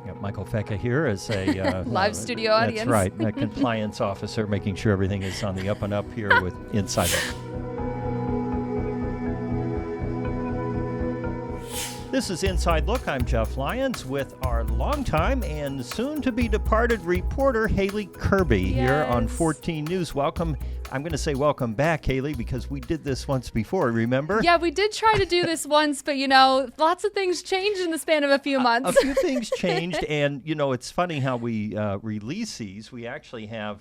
Got Michael Fecka here as a live studio audience. That's right, a compliance officer, making sure everything is on the up and up here with Inside Look. This is Inside Look. I'm Jeff Lyons with our longtime and soon-to-be departed reporter, Haley Kerby, here on 14 News. Welcome. I'm going to say welcome back, Haley, because we did this once before, remember? Yeah, we did try to do this once, but, lots of things changed in the span of a few months. A few things changed, and, it's funny how we release these. We actually have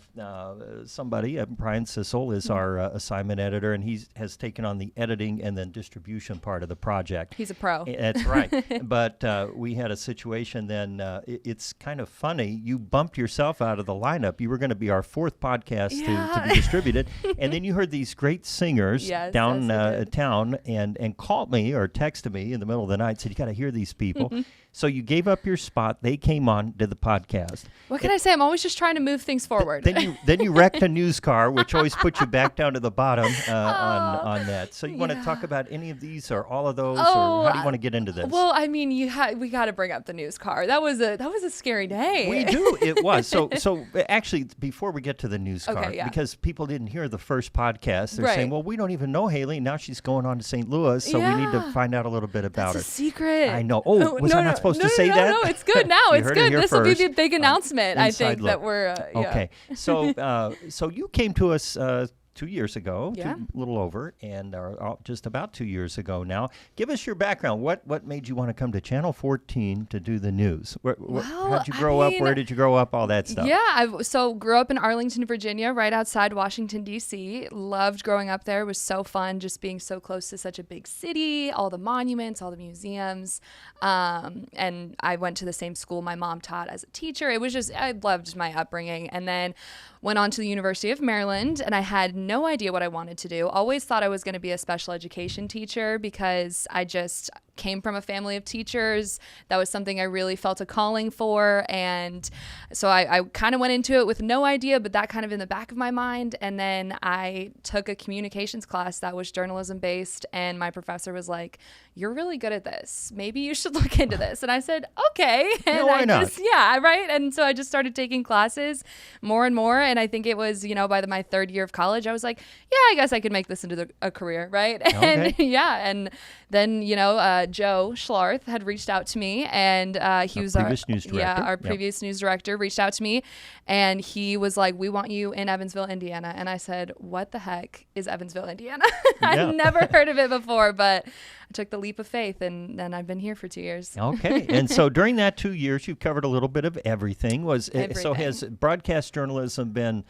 somebody, Brian Sissel is our assignment editor, and he has taken on the editing and then distribution part of the project. He's a pro. That's right. But we had a situation then, it's kind of funny. You bumped yourself out of the lineup. You were going to be our fourth podcast to be distributed. And then you heard these great singers down town and called me or texted me in the middle of the night, said, you got to hear these people. So you gave up your spot. They came on, did the podcast. What can I say? I'm always just trying to move things forward. Then you wrecked a news car, which always puts you back down to the bottom on that. So you want to talk about any of these or all of those, or how do you want to get into this? Well, I mean, we got to bring up the news car. That was a scary day. We do. It was. So actually, before we get to the news car, because people didn't hear the first podcast, they're saying, well, we don't even know Haley. Now she's going on to St. Louis, so we need to find out a little bit about her. That's a secret. I know. Oh, was I not supposed to say that? No, it's good now. It's good. This will be the big announcement. I think look. that we're okay. So you came to us 2 years ago, a little over, and just about 2 years ago now. Give us your background. What made you want to come to Channel 14 to do the news? How'd you grow up? Where did you grow up? All that stuff. Yeah, I grew up in Arlington, Virginia, right outside Washington, D.C. Loved growing up there. It was so fun just being so close to such a big city, all the monuments, all the museums. And I went to the same school my mom taught as a teacher. It was just, I loved my upbringing. And then went on to the University of Maryland, and I had no idea what I wanted to do. Always thought I was going to be a special education teacher because I just came from a family of teachers. That was something I really felt a calling for. And so I kind of went into it with no idea, but that kind of in the back of my mind. And then I took a communications class that was journalism based. And my professor was like, you're really good at this. Maybe you should look into this. And I said, okay. And why not? Right. And so I just started taking classes more and more. And I think it was, by my third year of college, I was like, yeah, I guess I could make this into a career. Right. Okay. And then, Joe Schlarth had reached out to me, and he was our previous news director reached out to me, and he was like, we want you in Evansville, Indiana. And I said, what the heck is Evansville, Indiana? I'd never heard of it before, but I took the leap of faith, and then I've been here for 2 years. Okay. And so during that 2 years, you've covered a little bit of everything. Everything. So has broadcast journalism been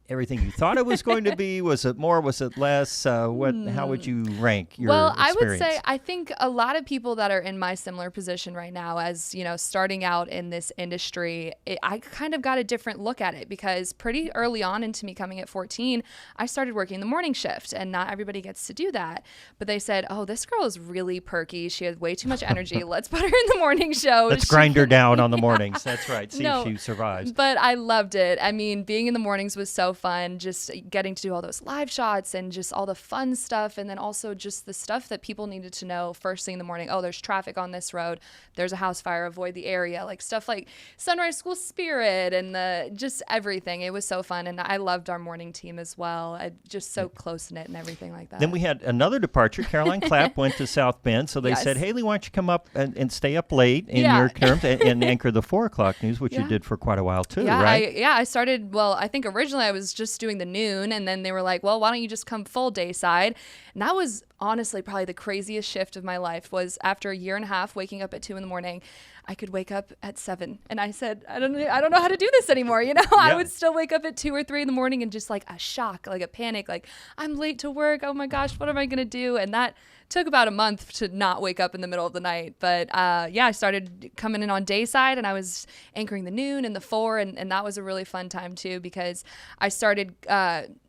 everything you thought it was going to be? Was it more? Was it less? How would you rank your experience? I would say I think a lot of people that are in my similar position right now, as starting out in this industry, I kind of got a different look at it because pretty early on into me coming at 14, I started working the morning shift, and not everybody gets to do that. But they said, oh, this girl is really perky. She has way too much energy. Let's put her in the morning show. Let's grind her down on the mornings. That's right. See if she survives. But I loved it. I mean, being in the mornings was so fun, just getting to do all those live shots and just all the fun stuff, and then also just the stuff that people needed to know first thing in the morning. Oh, there's traffic on this road, there's a house fire, avoid the area, like stuff like Sunrise School Spirit and just everything. It was so fun, and I loved our morning team as well. Just so close-knit and everything like that. Then we had another departure. Caroline Clapp went to South Bend, so they said, Haley, why don't you come up and stay up late in your terms and anchor the 4 o'clock news, which you did for quite a while too, right? I started, I think originally I was just doing the noon, and then they were like, well, why don't you just come full day side? And that was honestly probably the craziest shift of my life. Was after a year and a half waking up at 2 a.m, I could wake up at 7, and I said, I don't know how to do this anymore. I would still wake up at 2 or 3 in the morning and just like a shock, like a panic, like I'm late to work. Oh my gosh, what am I going to do? And that took about a month to not wake up in the middle of the night. But I started coming in on day side, and I was anchoring the noon and the 4, and that was a really fun time too, because I started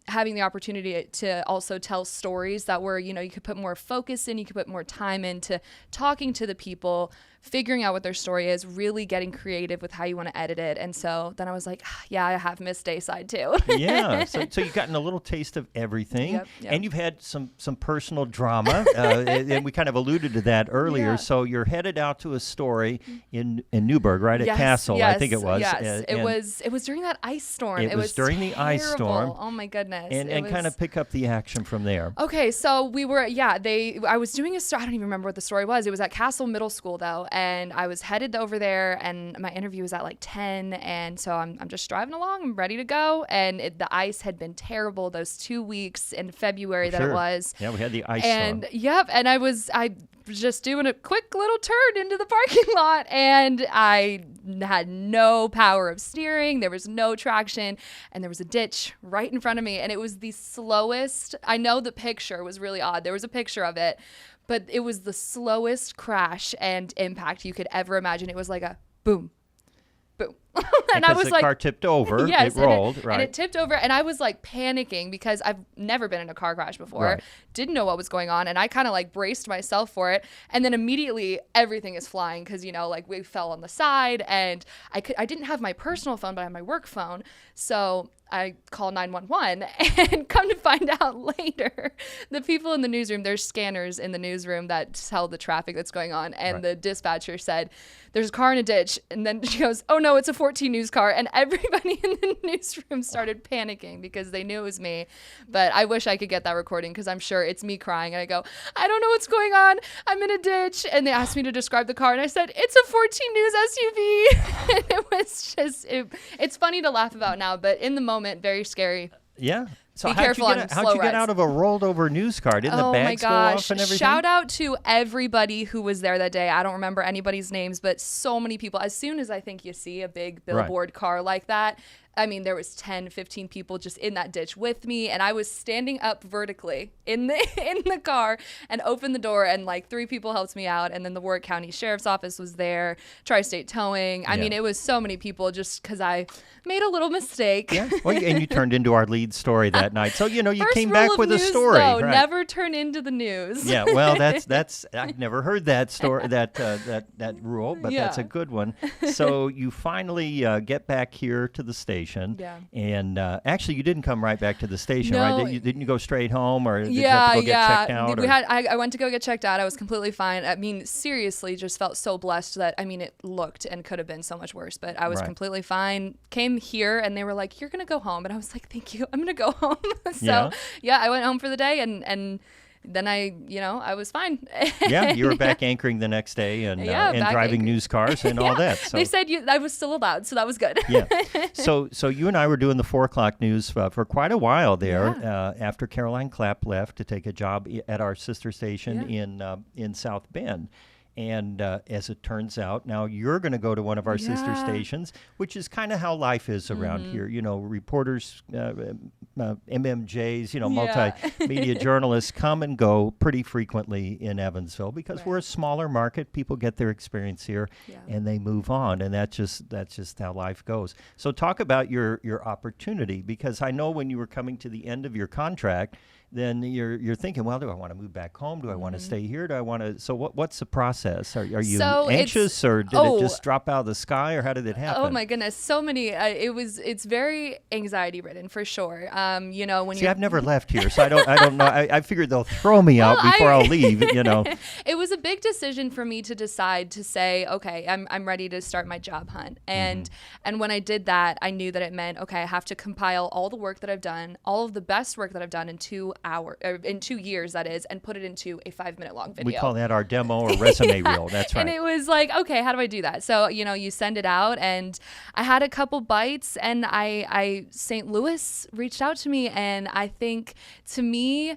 having the opportunity to also tell stories that were, you know, you could put more focus in, you could put more time into talking to the people, figuring out what their story is, really getting creative with how you want to edit it. And so then I was like, yeah, I have missed Dayside too. Yeah. So you've gotten a little taste of everything. Yep. And you've had some personal drama. And we kind of alluded to that earlier. Yeah. So you're headed out to a story in Newburgh, right? At Castle, I think it was. Yes, it was during that ice storm. It was during the ice storm. Oh my goodness. And kind of pick up the action from there. Okay, so we were, I was doing a story. I don't even remember what the story was. It was at Castle Middle School though. And I was headed over there, and my interview was at like 10. And so I'm just driving along. I'm ready to go. And the ice had been terrible those 2 weeks in February that it was. Yeah, we had the ice storm. storm. Yep. And I was just doing a quick little turn into the parking lot, and I had no power of steering. There was no traction, and there was a ditch right in front of me. And it was the slowest. I know the picture was really odd. There was a picture of it, but it was the slowest crash and impact you could ever imagine. It was like a boom, boom. And I was the like, car tipped over, yes, it rolled, right? And it tipped over, and I was like panicking because I've never been in a car crash before, right. Didn't know what was going on, and I kind of like braced myself for it, and then immediately everything is flying because, you know, like we fell on the side, and I didn't have my personal phone, but I had my work phone, so I call 911, and come to find out later, the people in the newsroom, there's scanners in the newsroom that tell the traffic that's going on, and right. The dispatcher said, there's a car in a ditch, and then she goes, oh no, it's a 14 News car, and everybody in the newsroom started panicking because they knew it was me. But I wish I could get that recording because I'm sure it's me crying, and I go, I don't know what's going on, I'm in a ditch, and they asked me to describe the car, and I said, it's a 14 News SUV. And it was just, it's funny to laugh about now, but in the moment, very scary. Yeah. So Be careful on slow how'd you get out of a rolled over news car? Didn't the bags go off and everything? Shout out to everybody who was there that day. I don't remember anybody's names, but so many people. As soon as I think you see a big billboard car like that, I mean, there was 10, 15 people just in that ditch with me, and I was standing up vertically in the car and opened the door, and like 3 people helped me out, and then the Warwick County Sheriff's Office was there, Tri-State Towing. I mean, it was so many people just because I made a little mistake. Yeah, well, and you turned into our lead story that night. So, you know, you First came back with news, a story. Though, right. Never turn into the news. Yeah, well, that's I've never heard that story, that rule, but that's a good one. So you finally get back here to the station. Yeah. And actually, you didn't come right back to the station, No. right? Didn't you go straight home, or did you have to go get checked out? I went to go get checked out. I was completely fine. I mean, seriously, just felt so blessed that, I mean, it looked and could have been so much worse, but I was completely fine. Came here, and they were like, you're going to go home. And I was like, thank you. I'm going to go home. So, I went home for the day, and then I was fine. Yeah, you were back anchoring the next day and driving news cars and all that. So. They said I was still allowed, so that was good. Yeah. So you and I were doing the 4 o'clock news for quite a while there after Caroline Clapp left to take a job at our sister station in South Bend. And as it turns out, now you're going to go to one of our sister stations, which is kind of how life is around here. You know, reporters, MMJs, multimedia journalists come and go pretty frequently in Evansville because we're a smaller market. People get their experience here and they move on. And that's just how life goes. So talk about your opportunity, because I know when you were coming to the end of your contract, then you're thinking, well, do I want to move back home? Do I want to stay here? Do I want to? So what's the process? Are you anxious, or did it just drop out of the sky, or how did it happen? Oh my goodness, so many. It's very anxiety ridden for sure. When I've never left here, so I don't know. I figured they'll throw me out before I'll leave. It was a big decision for me to decide to say, okay, I'm ready to start my job hunt, and when I did that, I knew that it meant, okay, I have to compile all the work that I've done, all of the best work that I've done in 2 years, that is, and put it into a 5-minute long video. We call that our demo or resume reel. That's right. And it was like, okay, how do I do that? So, you send it out, and I had a couple bites, and St. Louis reached out to me, and I think, to me,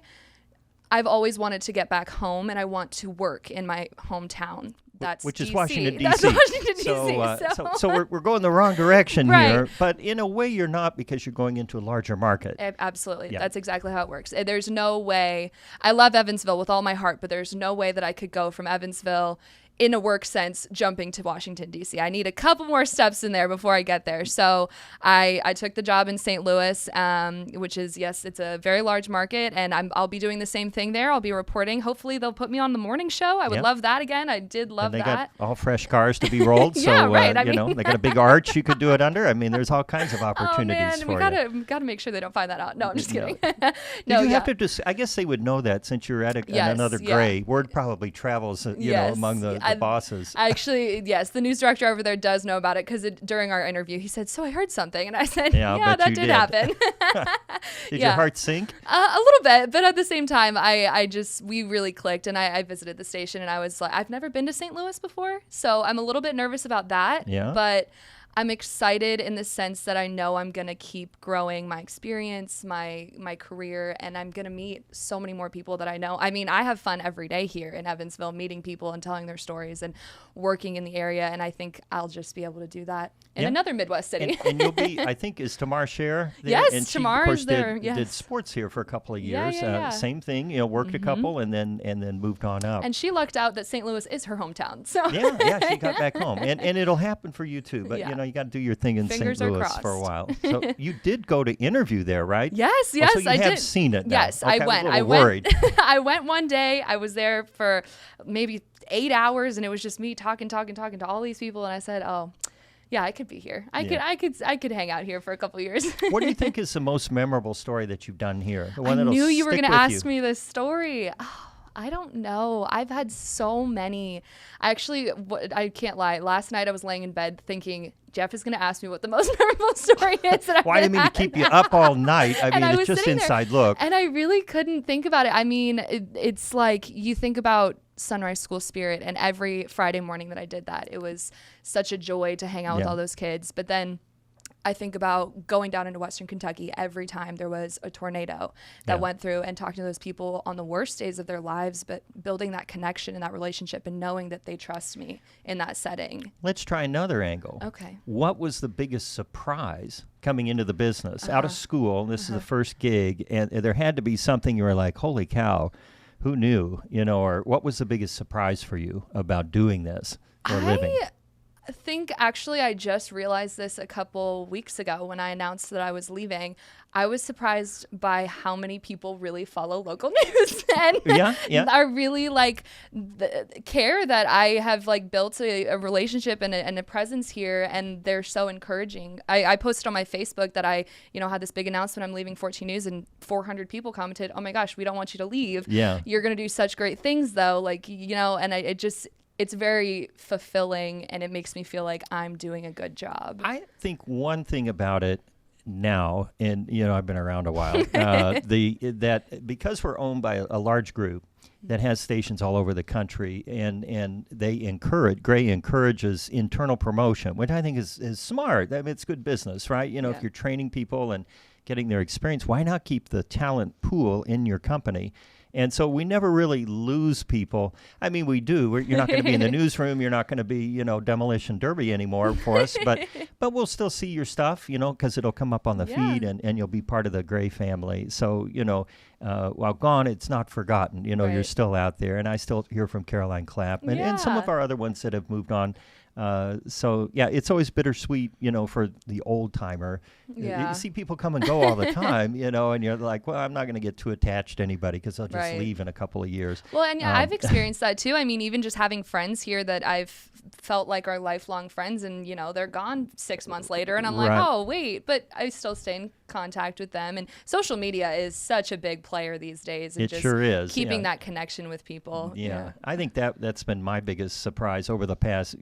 I've always wanted to get back home, and I want to work in my hometown. Which is DC. Washington, D.C. That's Washington, D.C. So we're going the wrong direction here, but in a way you're not, because you're going into a larger market. Absolutely. Yeah. That's exactly how it works. There's no way. I love Evansville with all my heart, but there's no way that I could go from Evansville in a work sense, jumping to Washington, D.C. I need a couple more steps in there before I get there. So I took the job in St. Louis, which is, yes, it's a very large market, and I'll be doing the same thing there. I'll be reporting. Hopefully they'll put me on the morning show. I would love that again. I did love and they that. got all fresh cars to be rolled. Yeah, so, right. they got a big arch you could do it under. I mean, there's all kinds of opportunities we gotta make sure they don't find that out. No, I'm just kidding. Did you have to just, I guess they would know that since you're at another grade. Word probably travels, among the bosses. Actually, yes, the news director over there does know about it because during our interview, he said, "So I heard something," and I said, "Yeah, that did happen." Did your heart sink? A little bit, but at the same time, we really clicked, and I visited the station, and I was like, I've never been to St. Louis before, so I'm a little bit nervous about that. Yeah. But I'm excited in the sense that I know I'm going to keep growing my experience, my career, and I'm going to meet so many more people that I know. I mean, I have fun every day here in Evansville, meeting people and telling their stories and working in the area, and I think I'll just be able to do that in another Midwest city. And you'll be, I think, is Tamar Scher there? Yes, and Tamar is there. Did sports here for a couple of years. Yeah. Same thing, worked a couple and then moved on up. And she lucked out that St. Louis is her hometown. So yeah, she got back home. And it'll happen for you too, but you got to do your thing in Fingers St. Louis for a while. So you did go to interview there, right? Yes, so you I have did. seen it now. Yes, okay, I went. I was worried. I went one day. I was there for maybe 8 hours, and it was just me talking to all these people, and I said, "Oh, yeah, I could be here. I could hang out here for a couple years." What do you think is the most memorable story that you've done here? The one I that'll knew you were going to ask me this story. Oh, I don't know. I've had so many. I can't lie. Last night I was laying in bed thinking, Jeff is going to ask me what the most memorable story is. Well, I didn't mean to keep you up all night. I mean, it's just inside look. And I really couldn't think about it. I mean, it's like you think about Sunrise School Spirit, and every Friday morning that I did that, it was such a joy to hang out with all those kids. But then I think about going down into Western Kentucky every time there was a tornado that went through, and talking to those people on the worst days of their lives, but building that connection and that relationship and knowing that they trust me in that setting. Let's try another angle. Okay. What was the biggest surprise coming into the business? Out of school, this is the first gig, and there had to be something you were like, holy cow, who knew? Or what was the biggest surprise for you about doing this for a living? I think actually I just realized this a couple weeks ago when I announced that I was leaving. I was surprised by how many people really follow local news and are really care that I have built a relationship and a presence here, and they're so encouraging. I posted on my Facebook that I had this big announcement, I'm leaving 14 News, and 400 people commented, "Oh my gosh, we don't want you to leave. Yeah. You're going to do such great things though." It's very fulfilling, and it makes me feel like I'm doing a good job. I think one thing about it now, and I've been around a while, that because we're owned by a large group that has stations all over the country, and Gray encourages internal promotion, which I think is smart. I mean, it's good business, right? If you're training people and getting their experience, why not keep the talent pool in your company? And so we never really lose people. I mean, we do. You're not going to be in the newsroom. You're not going to be, Demolition Derby anymore for us. But we'll still see your stuff, because it'll come up on the feed, and you'll be part of the Gray family. So, while gone, it's not forgotten. You're still out there. And I still hear from Caroline Clapp and some of our other ones that have moved on. It's always bittersweet, for the old timer. You see people come and go all the time, and you're like, well, I'm not going to get too attached to anybody because they'll just leave in a couple of years. Well, and I've experienced that too. I mean, even just having friends here that I've felt like are lifelong friends, and they're gone 6 months later, and I'm like, oh wait, but I still stay in contact with them. And social media is such a big player these days. It sure is. Keeping that connection with people. Yeah. I think that's been my biggest surprise over the past,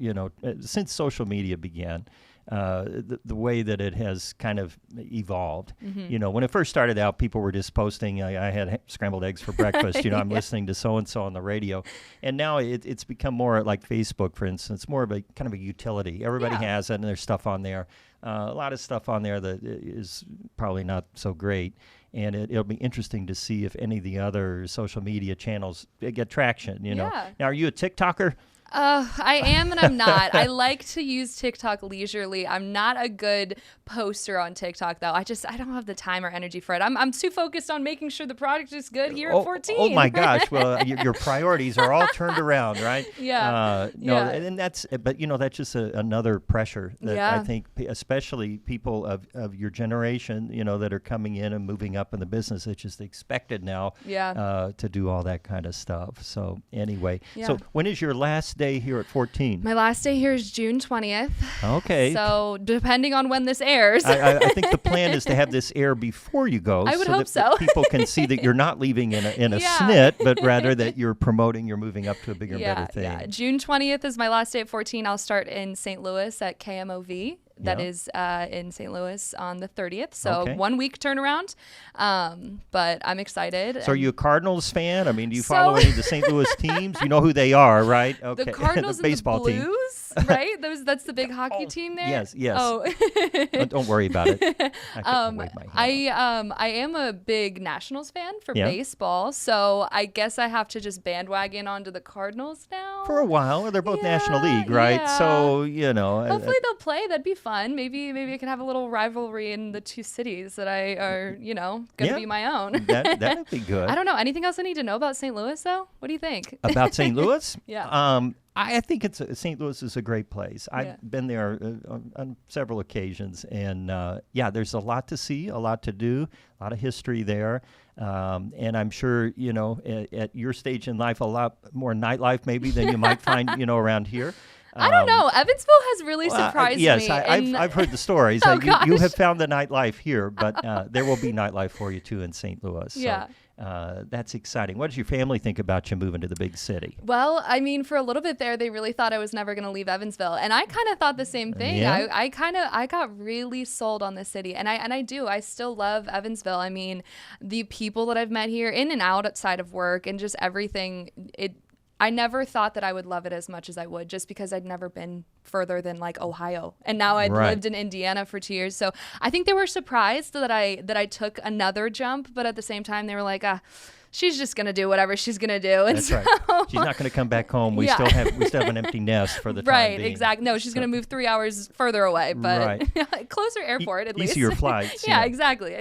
since social media began. The way that it has kind of evolved. When it first started out, people were just posting, I had scrambled eggs for breakfast, I'm listening to so-and-so on the radio. And now it's become more like Facebook, for instance, more of a kind of a utility. Everybody has it, and there's stuff on there. A lot of stuff on there that is probably not so great. And it'll be interesting to see if any of the other social media channels get traction, Now, are you a TikToker? I am and I'm not. I like to use TikTok leisurely. I'm not a good poster on TikTok though. I don't have the time or energy for it. I'm too focused on making sure the product is good here at 14. Oh my gosh! Well, your priorities are all turned around, right? Yeah. No, Yeah. and but that's just another pressure that I think, especially people of your generation, that are coming in and moving up in the business. It's just expected now. To do all that kind of stuff. So anyway, so when is your last day here at 14? My last day here is June 20th. Okay. So depending on when this airs. I think the plan is to have this air before you go. I would hope that people can see that you're not leaving in a snit, but rather that you're moving up to a bigger and better thing. Yeah. June 20th is my last day at 14. I'll start in St. Louis at KMOV. That is in St. Louis on the 30th. So 1 week turnaround. But I'm excited. So are you a Cardinals fan? I mean, do you follow any of the St. Louis teams? You know who they are, right? Okay. The Cardinals the baseball and the Blues, team. right? That's the big hockey team there. Yes. Oh. Don't worry about it. I am a big Nationals fan for baseball, so I guess I have to just bandwagon onto the Cardinals now. For a while. They're both National League, right? Yeah. So, hopefully they'll play. That'd be fun. Maybe I can have a little rivalry in the two cities that I are, going to be my own. That'd be good. I don't know. Anything else I need to know about St. Louis, though? What do you think? About St. Louis? Yeah. I think St. Louis is a great place. I've been there on several occasions, and there's a lot to see, a lot to do, a lot of history there, and I'm sure at your stage in life, a lot more nightlife maybe than you might find around here. I don't know. Evansville has really surprised me. Yes, I've heard the stories. You have found the nightlife here, but there will be nightlife for you too in St. Louis. So, that's exciting. What does your family think about you moving to the big city? Well, I mean, for a little bit there, they really thought I was never going to leave Evansville, and I kind of thought the same thing. Yeah? I got really sold on this city, and I do. I still love Evansville. I mean, the people that I've met here, in and outside of work, and just everything. I never thought that I would love it as much as I would, just because I'd never been further than like Ohio, and now I'd lived in Indiana for 2 years. So I think they were surprised that I took another jump, but at the same time they were like, she's just gonna do whatever she's gonna do. And that's right. She's not gonna come back home. We still have an empty nest for the time being. Right, exactly. No, she's gonna move 3 hours further away, but closer airport at least. Easier flights. Yeah, exactly.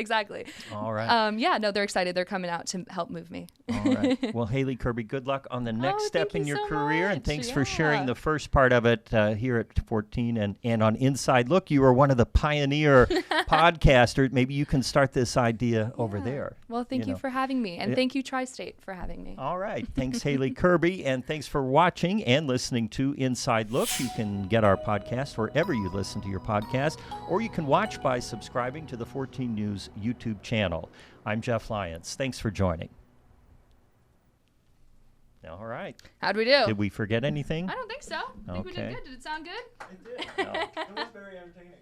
All right. No, they're excited. They're coming out to help move me. All right. Well, Haley Kirby, good luck on the next step in your career, much. And thanks for sharing the first part of it here at 14 and on Inside Look. You were one of the pioneer podcasters. Maybe you can start this idea over there. Well, thank you for having me, and thank you, Tri-State, for having me. All right. Thanks, Haley Kirby, and thanks for watching and listening to Inside Look. You can get our podcast wherever you listen to your podcast, or you can watch by subscribing to the 14 News YouTube channel. I'm Jeff Lyons. Thanks for joining. All right. How'd we do? Did we forget anything? I don't think so. I think we did good. Did it sound good? It did. No, it was very entertaining.